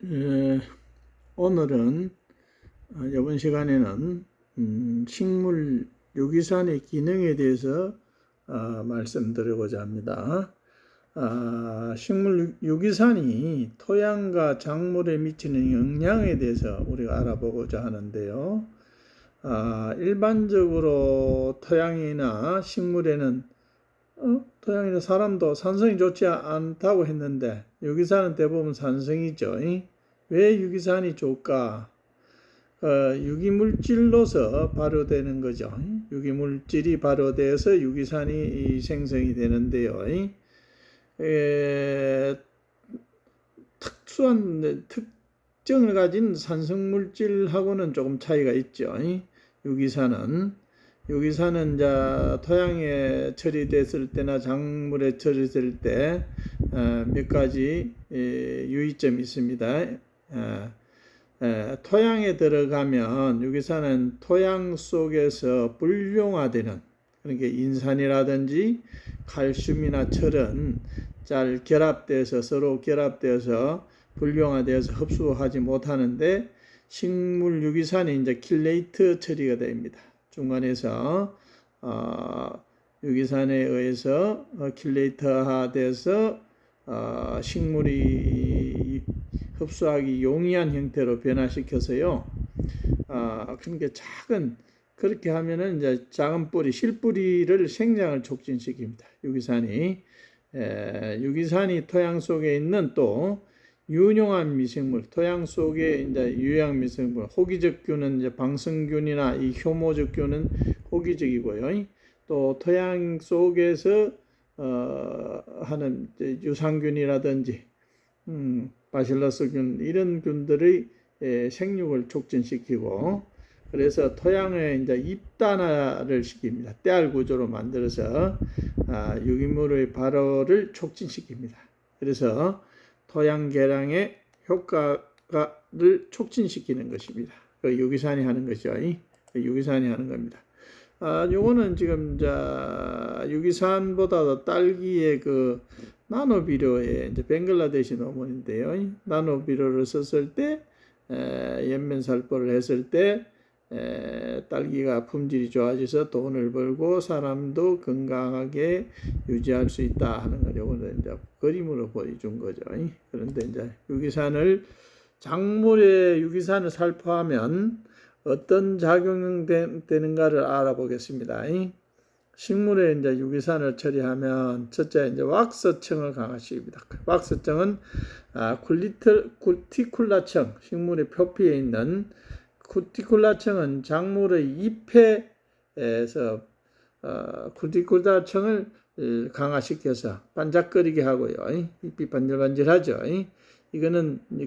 예, 오늘은 이번 시간에는 식물 유기산의 기능에 대해서 말씀드리고자 합니다. 식물 유기산이 토양과 작물에 미치는 영향에 대해서 우리가 알아보고자 하는데요. 일반적으로 토양이나 식물에는 토양이나 사람도 산성이 좋지 않다고 했는데 유기산은 대부분 산성이죠. 왜 유기산이 좋을까? 유기물질로서 발효되는 거죠. 유기물질이 발효돼서 유기산이 생성이 되는데요. 특수한 특징을 가진 산성물질하고는 조금 차이가 있죠. 유기산은 토양에 처리됐을 때나 작물에 처리될 때 몇 가지 유의점이 있습니다. 토양에 들어가면 유기산은 토양 속에서 불용화되는, 그러니까 인산이라든지 칼슘이나 철은 잘 서로 결합돼서 불용화되어서 흡수하지 못하는데, 식물 유기산이 이제 킬레이트 처리가 됩니다. 중간에서 유기산에 의해서 킬레이터화돼서 식물이 흡수하기 용이한 형태로 변화시켜서요. 그러니까 그렇게 하면은 이제 작은 뿌리, 실뿌리를 생장을 촉진시킵니다. 유기산이 토양 속에 있는 또 유용한 미생물, 토양 속에 이제 유해한 미생물, 호기적균은 이제 방성균이나 이 효모적균은 호기적이고요. 또 토양 속에서 하는 유산균이라든지 바실러스균, 이런 균들의 생육을 촉진시키고, 그래서 토양에 이제 입단화를 시킵니다. 때알 구조로 만들어서 유기물의 발효를 촉진시킵니다. 그래서 토양 개량의 효과를 촉진시키는 것입니다. 유기산이 하는 것이죠. 유기산이 하는 겁니다. 요거는 지금 유기산보다도 딸기의 그 나노비료의 이제 벵글라데시 논문인데요. 나노비료를 썼을 때 연면살포를 했을 때 딸기가 품질이 좋아져서 돈을 벌고 사람도 건강하게 유지할 수 있다 하는 거, 요거는 이제 그림으로 보여준 거죠. 그런데 이제 작물의 유기산을 살포하면 어떤 작용이 되는가를 알아보겠습니다. 식물에 이제 유기산을 처리하면 첫째 이제 왁스층을 강화시킵니다. 왁스층은 쿠티쿨라층, 식물의 표피에 있는 쿠티쿨라층은 작물의 잎에서 쿠티쿨라층을 강화시켜서 반짝거리게 하고요. 잎이 반질반질하죠.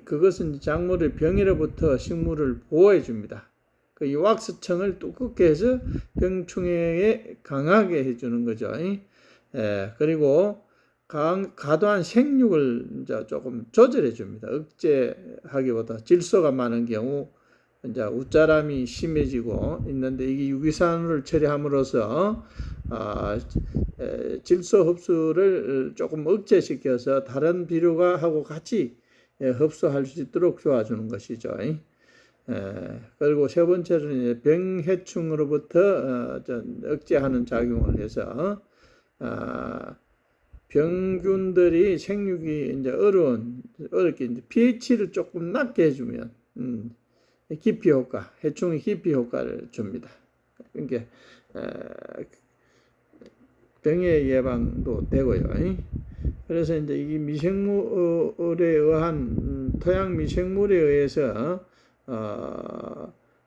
그것은 작물의 병으로부터 식물을 보호해 줍니다. 이 왁스층을 두껍게 해서 병충해에 강하게 해주는 거죠. 그리고 과도한 생육을 이제 조금 조절해 줍니다. 억제하기보다 질소가 많은 경우 이제 웃자람이 심해지고 있는데, 이게 유기산을 처리함으로써 질소 흡수를 조금 억제시켜서 다른 비료가 하고 같이 흡수할 수 있도록 도와주는 것이죠. 그리고 세 번째는 병해충으로부터 억제하는 작용을 해서 병균들이 생육이 이제 어렵게 이제 pH를 조금 낮게 해주면 기피 효과, 해충의 기피 효과를 줍니다. 그러니까 병의 예방도 되고요. 그래서 이제 이 미생물에 의한 토양 미생물에 의해서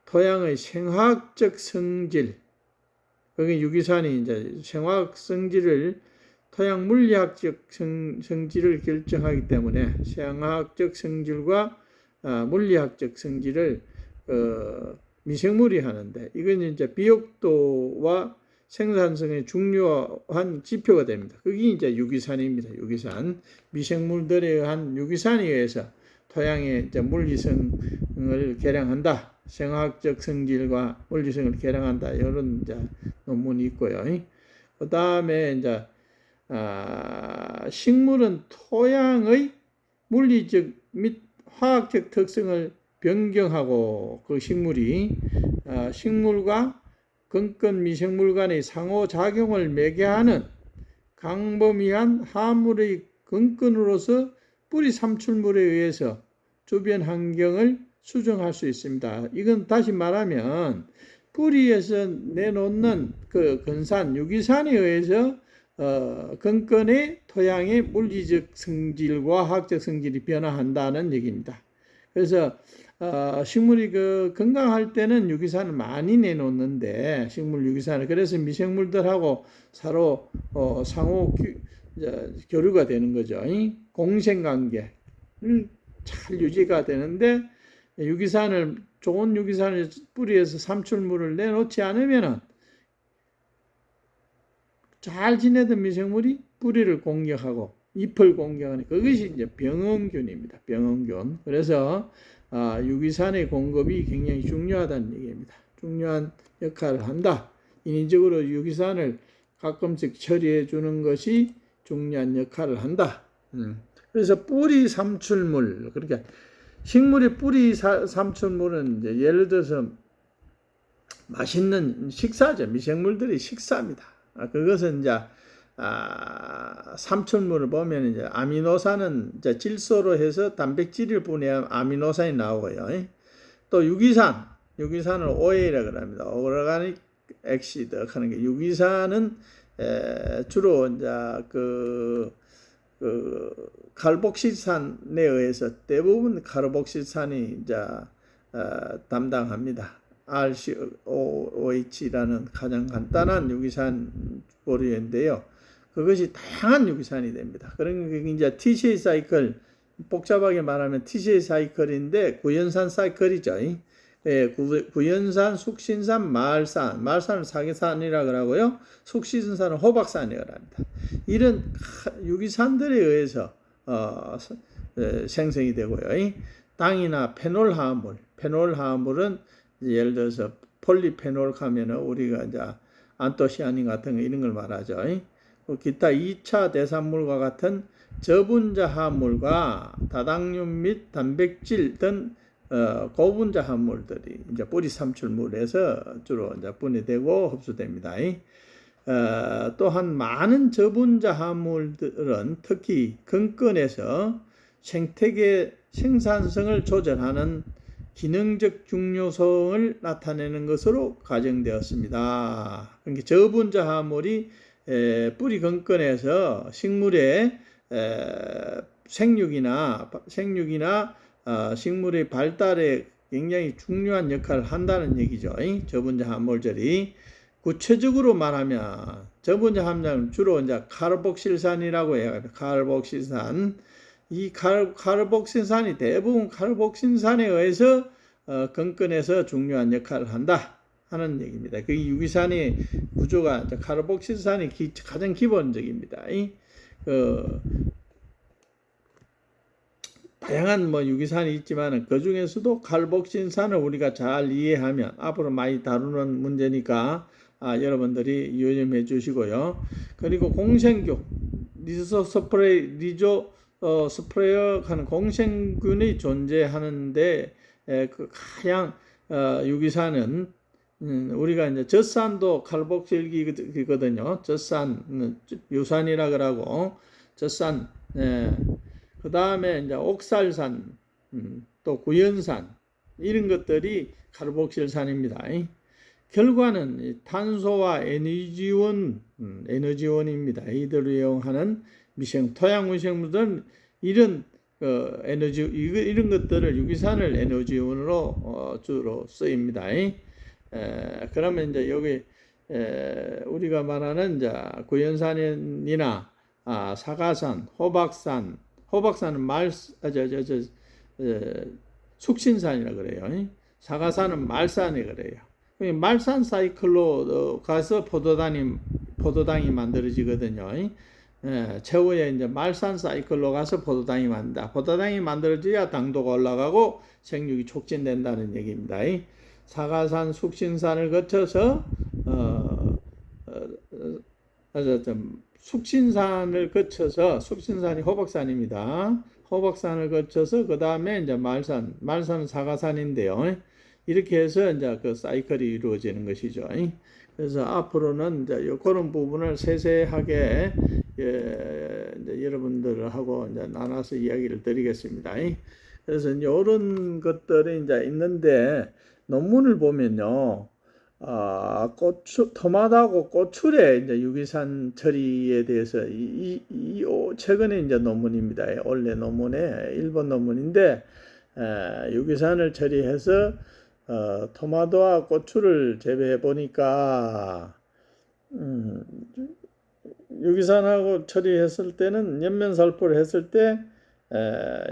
토양의 생화학적 성질, 거기 유기산이 이제 생화학 성질을 토양 물리학적 성질을 결정하기 때문에 생화학적 성질과 물리학적 성질을 미생물이 하는데, 이건 이제 비옥도와 생산성의 중요한 지표가 됩니다. 그게 이제 유기산입니다. 유기산. 미생물들에 의한 유기산에 의해서 토양의 이제 물리성을 개량한다. 생화학적 성질과 물리성을 개량한다. 이런 이제 논문이 있고요. 그 다음에 이제 식물은 토양의 물리적 및 화학적 특성을 변경하고 그 식물이 식물과 근권 미생물 간의 상호작용을 매개하는 광범위한 화합물의 근권으로서 뿌리 삼출물에 의해서 주변 환경을 수정할 수 있습니다. 이건 다시 말하면 뿌리에서 내놓는 그 근산, 유기산에 의해서 근권의 토양의 물리적 성질과 화학적 성질이 변화한다는 얘기입니다. 그래서 식물이 그 건강할 때는 유기산을 많이 내놓는데 식물 유기산을 그래서 미생물들하고 서로 상호 교류가 되는 거죠. 공생관계를 잘 유지가 되는데 유기산을 좋은 유기산을 뿌리에서 삼출물을 내놓지 않으면은 잘 지내던 미생물이 뿌리를 공격하고 잎을 공격하는 그것이 이제 병원균입니다. 병원균. 그래서 유기산의 공급이 굉장히 중요하다는 얘기입니다. 중요한 역할을 한다. 인위적으로 유기산을 가끔씩 처리해 주는 것이 중요한 역할을 한다. 그래서 뿌리 삼출물 그러니까 식물의 뿌리 삼출물은 이제 예를 들어서 맛있는 식사죠. 미생물들의 식사입니다. 그것은 이제 삼출물을 보면 이제 아미노산은 이제 질소로 해서 단백질을 분해한 아미노산이 나오고요. 또 유기산을 OA라고 합니다. 오르가닉 액시드 하는 게 유기산은 주로 이제 그 칼복실산에 의해서 대부분 칼복실산이 이제 담당합니다. RCOOH라는 가장 간단한 유기산 보류인데요. 그것이 다양한 유기산이 됩니다. 그러니까 이제 TCA 사이클, 복잡하게 말하면 TCA 사이클인데 구연산 사이클이죠. 구연산, 숙신산, 말산을 사계산이라고 하고요. 숙신산은 호박산이라고 합니다. 이런 유기산들에 의해서 생성이 되고요. 당이나 페놀 화합물은 예를 들어서 폴리페놀 하면은 우리가 이제 안토시아닌 같은 거 이런 걸 말하죠. 기타 2차 대산물과 같은 저분자 화합물과 다당류 및 단백질 등 고분자 화합물들이 이제 뿌리 삼출물에서 주로 이제 분해되고 흡수됩니다. 또한 많은 저분자 화합물들은 특히 근권에서 생태계 생산성을 조절하는 기능적 중요성을 나타내는 것으로 가정되었습니다. 그러니까 저분자 화합물이 뿌리 근권에서 식물의 생육이나 식물의 발달에 굉장히 중요한 역할을 한다는 얘기죠. 저분자 화합물들이 구체적으로 말하면 저분자 함량은 주로 이제 카르복실산이라고 해요. 카르복실산. 이 카르복신산이 대부분 카르복신산에 의해서 근권에서 중요한 역할을 한다 하는 얘기입니다. 그 유기산의 구조가 카르복신산이 가장 기본적입니다. 다양한 유기산이 있지만 그 중에서도 카르복신산을 우리가 잘 이해하면 앞으로 많이 다루는 문제니까 여러분들이 유념해 주시고요. 그리고 공생교 스프레어 하는 공생균이 존재하는데 그 가장 유기산은 우리가 이제 젖산도 칼복실기거든요. 젖산 유산이라 그러고 젖산 그 다음에 이제 옥살산 또 구연산 이런 것들이 칼복실산입니다. 결과는 탄소와 에너지원입니다. 이들을 이용하는 토양 미생물들은 이런 이런 것들을 유기산을 에너지원으로 주로 쓰입니다. 그러면 이제 여기 우리가 말하는 이제 구연산이나 사과산, 호박산은 숙신산이라 그래요. 사과산은 말산이 그래요. 말산 사이클로 가서 포도당이 만들어지거든요. 최후에 이제 말산 사이클로 가서 포도당이 만든다. 포도당이 만들어져야 당도가 올라가고 생육이 촉진된다는 얘기입니다. 사과산, 숙신산을 거쳐서 숙신산이 호박산입니다. 호박산을 거쳐서 그 다음에 이제 말산은 사가산인데요. 이렇게 해서 이제 그 사이클이 이루어지는 것이죠. 그래서 앞으로는 이제 그런 부분을 세세하게 이제 여러분들하고 이제 나눠서 이야기를 드리겠습니다. 그래서 이런 것들이 이제 있는데 논문을 보면요. 토마토하고 고추의 이제 유기산 처리에 대해서 최근에 이제 논문입니다. 원래 논문에 일본 논문인데 유기산을 처리해서 토마토와 고추를 재배해 보니까 유기산하고 처리했을 때는 연면살포를 했을 때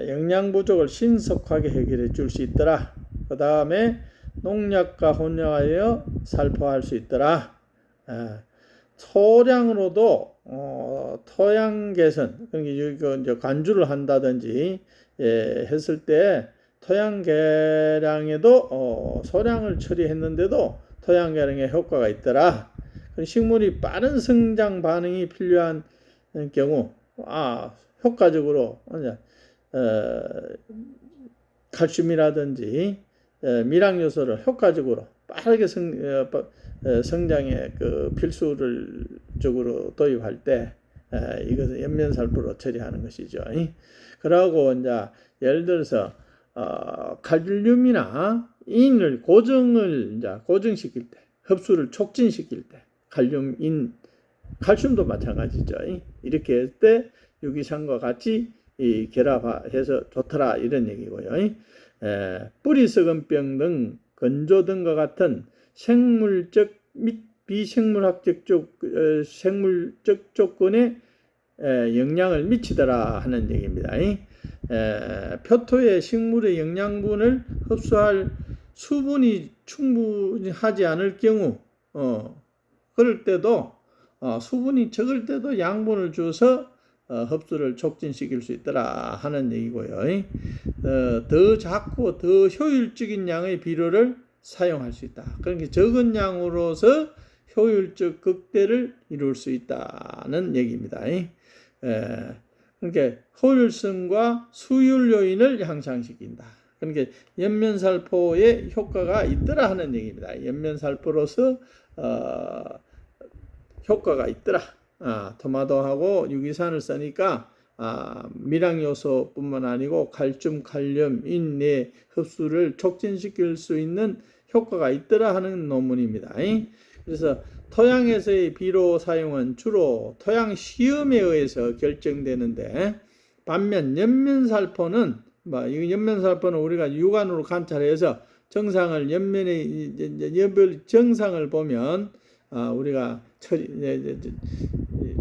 영양 부족을 신속하게 해결해 줄 수 있더라. 그 다음에 농약과 혼용하여 살포할 수 있더라. 소량으로도 토양 개선, 그러니까 이제 관주를 한다든지 했을 때 토양 개량에도 소량을 처리했는데도 토양 개량에 효과가 있더라. 식물이 빠른 성장 반응이 필요한 경우 효과적으로 칼슘이라든지 미량 요소를 효과적으로 빠르게 성장에 그 필수를 적으로 도입할 때 이것을 연면살포로 처리하는 것이죠. 그러고 이제 예를 들어서 칼륨이나 인을 고정시킬 때, 흡수를 촉진시킬 때, 칼슘도 마찬가지죠. 이렇게 할 때 유기산과 같이 결합해서 좋더라 이런 얘기고요. 뿌리 썩은병 등 건조 등과 같은 생물적 및 비생물학적 생물적 조건에 영향을 미치더라 하는 얘기입니다. 표토의 식물의 영양분을 흡수할 수분이 충분히 하지 않을 경우 그럴 때도 수분이 적을 때도 양분을 줘서 흡수를 촉진시킬 수 있더라 하는 얘기고요. 더 작고 더 효율적인 양의 비료를 사용할 수 있다. 그러니까 적은 양으로서 효율적 극대를 이룰 수 있다는 얘기입니다. 그러니까 효율성과 수율 요인을 향상시킨다. 그러니까 연면살포의 효과가 있더라 하는 얘기입니다. 연면살포로서 효과가 있더라. 토마토하고 유기산을 쓰니까 미량 요소뿐만 아니고 칼슘, 칼륨, 인내 흡수를 촉진시킬 수 있는 효과가 있더라 하는 논문입니다. 그래서 토양에서의 비료 사용은 주로 토양 시험에 의해서 결정되는데 반면 연면살포는 우리가 육안으로 관찰해서 연면의 정상을 보면 우리가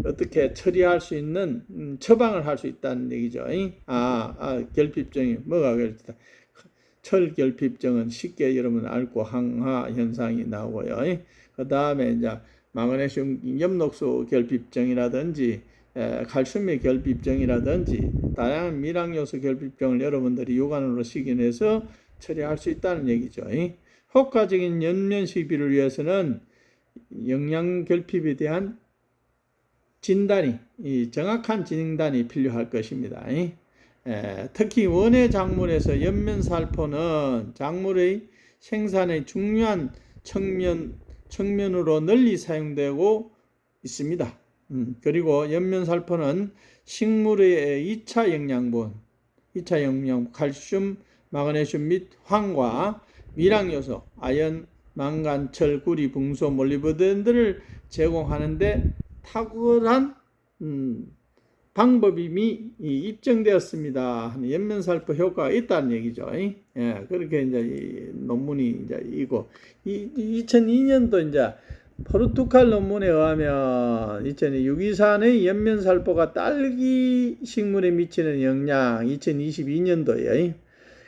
어떻게 처리할 수 있는 처방을 할 수 있다는 얘기죠. 결핍증이 뭐가 그렇다. 철결핍증은 쉽게 여러분 앓고 항화 현상이 나오고요. 그 다음에 이제 마그네슘 엽록소 결핍증이라든지 칼슘의 결핍증이라든지 다양한 미량요소 결핍증을 여러분들이 육안으로 식인해서 처리할 수 있다는 얘기죠. 효과적인 연면 시비를 위해서는 영양 결핍에 대한 정확한 진단이 필요할 것입니다. 특히 원예 작물에서 연면살포는 작물의 생산의 중요한 측면으로 널리 사용되고 있습니다. 그리고 연면살포는 식물의 2차 영양분, 칼슘, 마그네슘 및 황과 미량요소, 아연, 망간, 철, 구리, 붕소, 몰리브덴들을 제공하는데 탁월한 방법이 이미 입증되었습니다 하는 연면살포 효과가 있다는 얘기죠. 그렇게 이제 이 논문이 이제 이고 2002년도 이제 포르투갈 논문에 의하면 유기산의 연면살포가 딸기 식물에 미치는 영향 2022년도에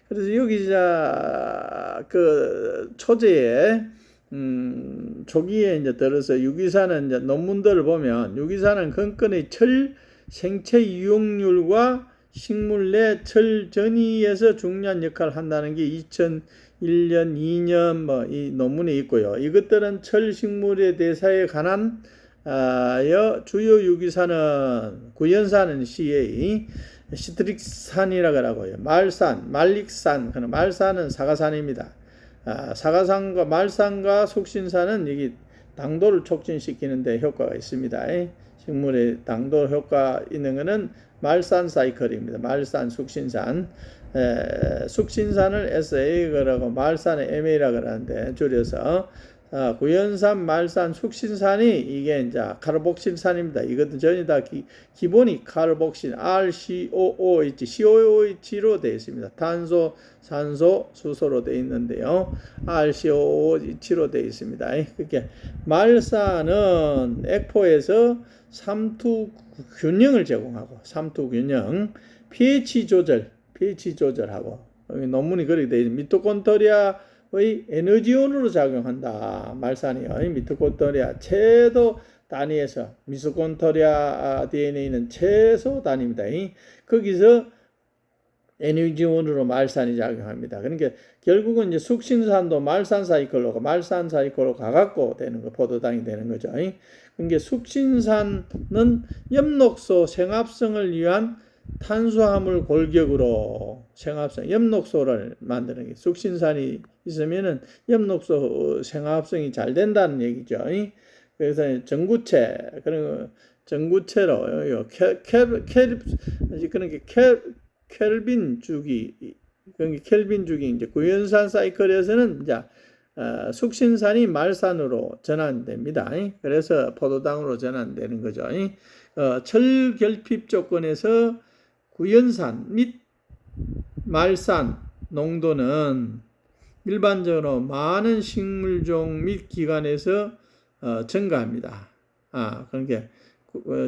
그래서 여기 그 초제에 초기에 이제 들어서 유기산은 이제 논문들을 보면 유기산은 건건의 철 생체 이용률과 식물 내 철 전이에서 중요한 역할을 한다는 게 2001년, 2년 이 논문에 있고요. 이것들은 철 식물의 대사에 관한 주요 유기산은 구연산은 CA, 시트릭산이라고 하고요. 말산, 말릭산, 그는 말산은 사과산입니다. 사과산과 말산과 숙신산은 여기 당도를 촉진시키는데 효과가 있습니다. 식물의 당도 효과 있는 것은 말산 사이클입니다. 말산, 숙신산. 숙신산을 SA라고 말산을 MA라고 하는데 줄여서 구연산, 말산, 숙신산이 이게 이제 카르복실산입니다. 이것도 전부 다 기본이 카르복실 RCOOH, COOH로 되어 있습니다. 탄소, 산소, 수소로 되어 있는데요. RCOOH로 되어 있습니다. 그렇게 말산은 액포에서 삼투 균형을 제공하고 삼투 균형, pH 조절하고 여기 논문이 그렇게 되어 있습니다. 미토콘드리아의 에너지원으로 작용한다. 말산이요. 미토콘드리아 최소 단위에서 미토콘드리아 DNA는 최소 단위입니다. 거기서 에너지원으로 말산이 작용합니다. 그러니까 결국은 이제 숙신산도 말산 사이클로 가갖고 되는 거, 포도당이 되는 거죠. 그러니까 숙신산은 엽록소 생합성을 위한 탄수화물 골격으로 생합성, 엽록소를 만드는 게 숙신산이 있으면은 엽록소 생합성이 잘 된다는 얘기죠. 그래서 전구체로 켈빈 주기, 켈빈 주기 이제 구연산 사이클에서는 이제 숙신산이 말산으로 전환됩니다. 그래서 포도당으로 전환되는 거죠. 철결핍 조건에서 구연산 및 말산 농도는 일반적으로 많은 식물종 및 기관에서 증가합니다. 그러니까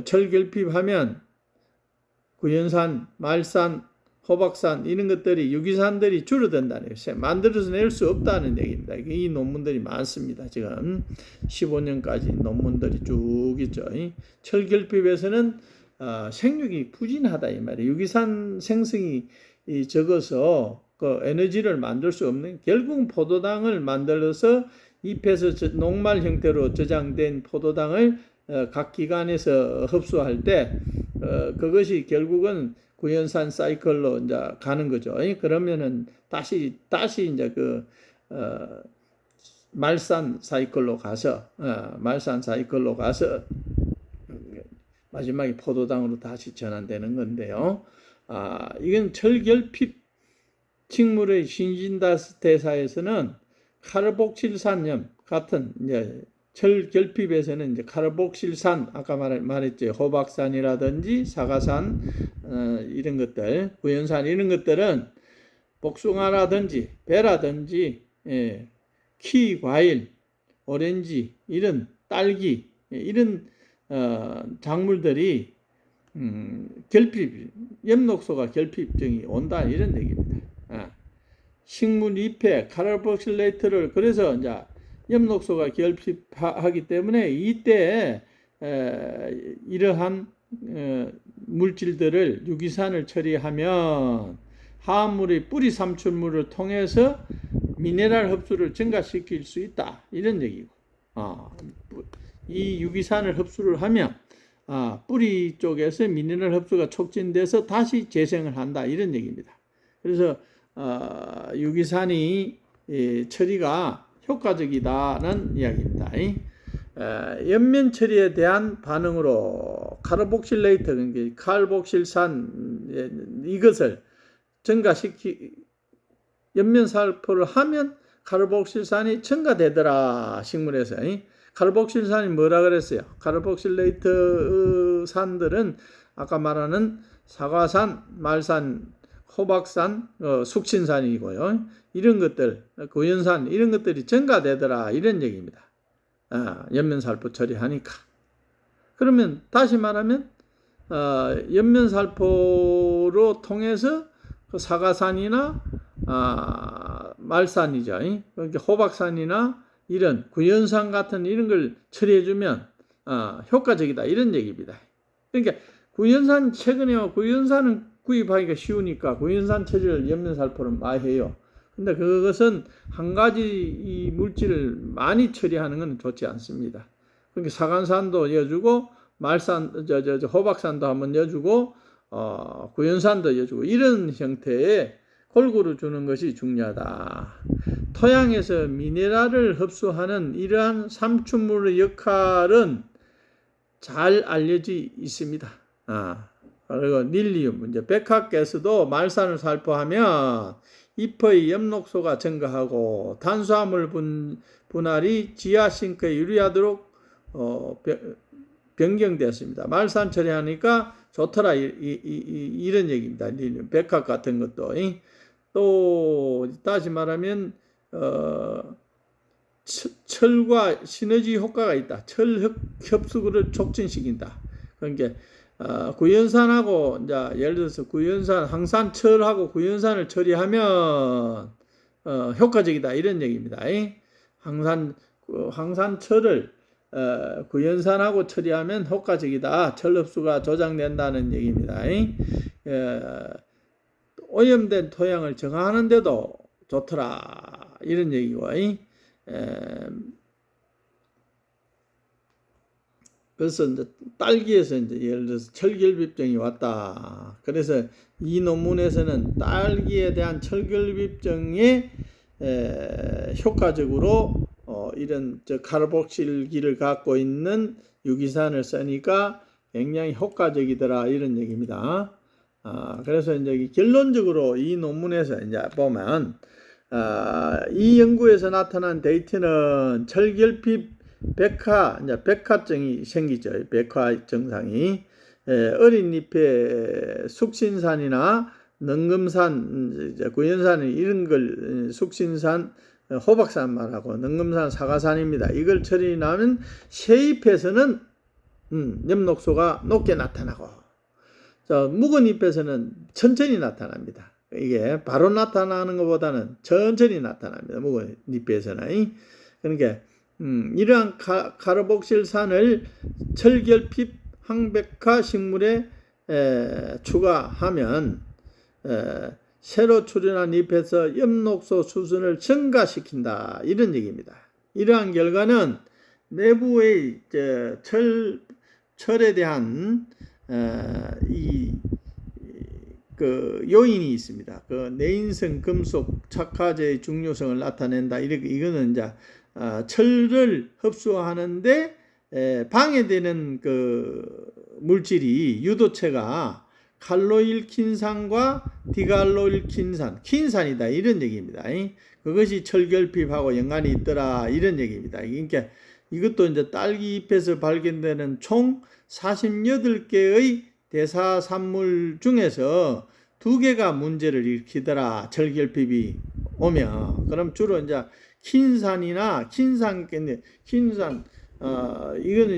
철결핍하면 구연산, 말산, 호박산 이런 것들이 유기산들이 줄어든다는 거예요. 만들어서 낼 수 없다는 얘기입니다. 이 논문들이 많습니다. 지금 15년까지 논문들이 쭉 있죠. 철결핍에서는 생육이 부진하다 이 말이에요. 유기산 생성이 적어서 그 에너지를 만들 수 없는, 결국은 포도당을 만들어서 잎에서 녹말 형태로 저장된 포도당을 각 기관에서 흡수할 때 그것이 결국은 구연산 사이클로 이제 가는 거죠. 그러면은 다시 이제 말산 사이클로 가서 마지막에 포도당으로 다시 전환되는 건데요. 이건 철결핍 식물의 신진대사에서는 카르복실산염 같은 이제 철결핍에서는 이제 카르복실산, 아까 말했죠. 호박산이라든지 사과산, 이런 것들, 구연산 이런 것들은 복숭아라든지 배라든지 키 과일, 오렌지, 이런 딸기, 이런 작물들이 엽록소가 결핍증이 온다 이런 얘기입니다. 식물 잎에 카르복실레이트를, 그래서 이제 엽록소가 결핍하기 때문에 이때 이러한 물질들을 유기산을 처리하면 화합물의 뿌리 삼출물을 통해서 미네랄 흡수를 증가시킬 수 있다 이런 얘기고, 이 유기산을 흡수를 하면 뿌리 쪽에서 미네랄 흡수가 촉진돼서 다시 재생을 한다 이런 얘기입니다. 그래서 유기산이 처리가 효과적이다는 이야기입니다. 옆면 처리에 대한 반응으로 카르복실레이트, 칼복실산 이것을 옆면 살포를 하면 카르복실산이 증가되더라. 식물에서 카르복실산이 뭐라 그랬어요? 카르복실레이트 산들은 아까 말하는 사과산, 말산, 호박산, 숙신산이고요. 이런 것들, 구연산 이런 것들이 증가되더라 이런 얘기입니다. 옆면살포 처리하니까. 그러면 다시 말하면 옆면살포로 통해서 그 사과산이나 말산이죠. 그러니까 호박산이나 이런 구연산 같은 이런 걸 처리해주면 효과적이다 이런 얘기입니다. 그러니까 구연산, 최근에 구연산은 구입하기가 쉬우니까 구연산 처리를 옆면살포를 많이 해요. 근데 그것은 한 가지 이 물질을 많이 처리하는 건 좋지 않습니다. 그러니까 사과산도 넣어주고 말산, 호박산도 한번 넣어주고 구연산도 해주고 이런 형태의 골고루 주는 것이 중요하다. 토양에서 미네랄을 흡수하는 이러한 삼춘물의 역할은 잘 알려져 있습니다. 그리고 닐리움, 이제 백합가스도 말산을 살포하면 잎의 엽록소가 증가하고 탄수화물 분할이 지하 싱크에 유리하도록 변경되었습니다. 말산 처리하니까 좋더라 이런 얘기입니다. 닐리움, 백합 같은 것도. 또 다시 말하면 철과 시너지 효과가 있다. 철 흡수를 촉진시킨다. 그러니까 구연산하고 이제 예를 들어서 구연산 항산철하고 구연산을 처리하면 효과적이다 이런 얘기입니다. 항산철을 구연산하고 처리하면 효과적이다. 철 흡수가 조장된다는 얘기입니다. 오염된 토양을 정화하는데도 좋더라 이런 얘기고. 그래서 이제 딸기에서 이제 예를 들어서 철결핍증이 왔다. 그래서 이 논문에서는 딸기에 대한 철결핍증에 효과적으로 이런 카르복실기를 갖고 있는 유기산을 쓰니까 굉장히 효과적이더라 이런 얘기입니다. 그래서 이제 결론적으로 이 논문에서 이제 보면 이 연구에서 나타난 데이터는 철결핍 백화증이 생기죠. 백화 증상이 어린 잎에 숙신산이나 능금산, 구연산 이런 걸 숙신산, 호박산 말하고 능금산, 사과산입니다. 이걸 처리하면 새잎에서는 엽록소가 높게 나타나고 묵은 잎에서는 천천히 나타납니다. 이게 바로 나타나는 것보다는 천천히 나타납니다. 묵은 잎에서는. 그러니까 이러한 카르복실산을 철결핍 항백화 식물에 추가하면 새로 출현한 잎에서 엽록소 수준을 증가시킨다 이런 얘기입니다. 이러한 결과는 내부의 철에 대한 그 요인이 있습니다. 그 내인성 금속 착화제의 중요성을 나타낸다. 이거는 이제 철을 흡수하는데 방해되는 그 물질이 유도체가 칼로일킨산과 디갈로일킨산, 킨산이다 이런 얘기입니다. 그것이 철결핍하고 연관이 있더라 이런 얘기입니다. 그러니까 이것도 이제 딸기 잎에서 발견되는 총 48개의 대사산물 중에서 2개가 문제를 일으키더라. 철결핍이 오면. 그럼 주로 이제 킨산이나 킨산 이거는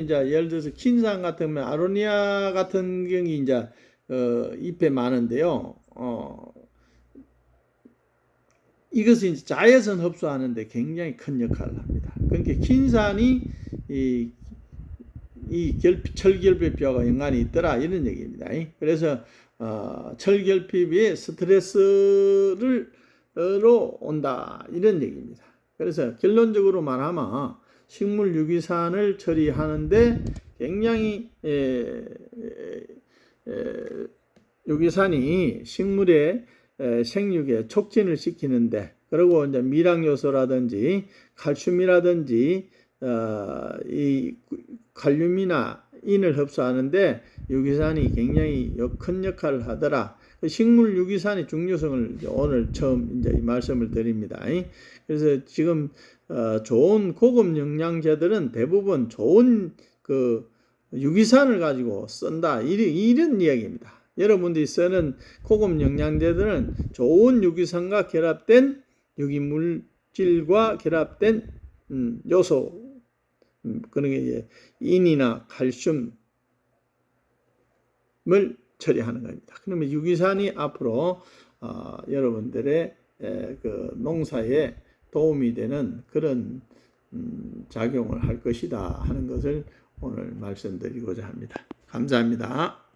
이제 예를 들어서 킨산 같으면 아로니아 같은 경이 이제 잎에 많은데요. 이것은 이제 자외선 흡수하는데 굉장히 큰 역할을 합니다. 그러니까 킨산이 이 철결핍과 연관이 있더라 이런 얘기입니다. 그래서 철결핍이 스트레스로 온다 이런 얘기입니다. 그래서 결론적으로 말하면 식물 유기산을 처리하는데 굉장히 유기산이 식물의 생육에 촉진을 시키는데, 그리고 이제 미량 요소라든지 칼슘이라든지 이 칼륨이나 인을 흡수하는데 유기산이 굉장히 큰 역할을 하더라. 식물 유기산의 중요성을 오늘 처음 이제 말씀을 드립니다. 그래서 지금 좋은 고급 영양제들은 대부분 좋은 그 유기산을 가지고 쓴다 이런 이야기입니다. 여러분들이 쓰는 고급 영양제들은 좋은 유기산과 결합된 유기물질과 결합된 요소, 그런 게 이제 인이나 칼슘을 처리하는 겁니다. 그러면 유기산이 앞으로 여러분들의 그 농사에 도움이 되는 그런 작용을 할 것이다 하는 것을 오늘 말씀드리고자 합니다. 감사합니다.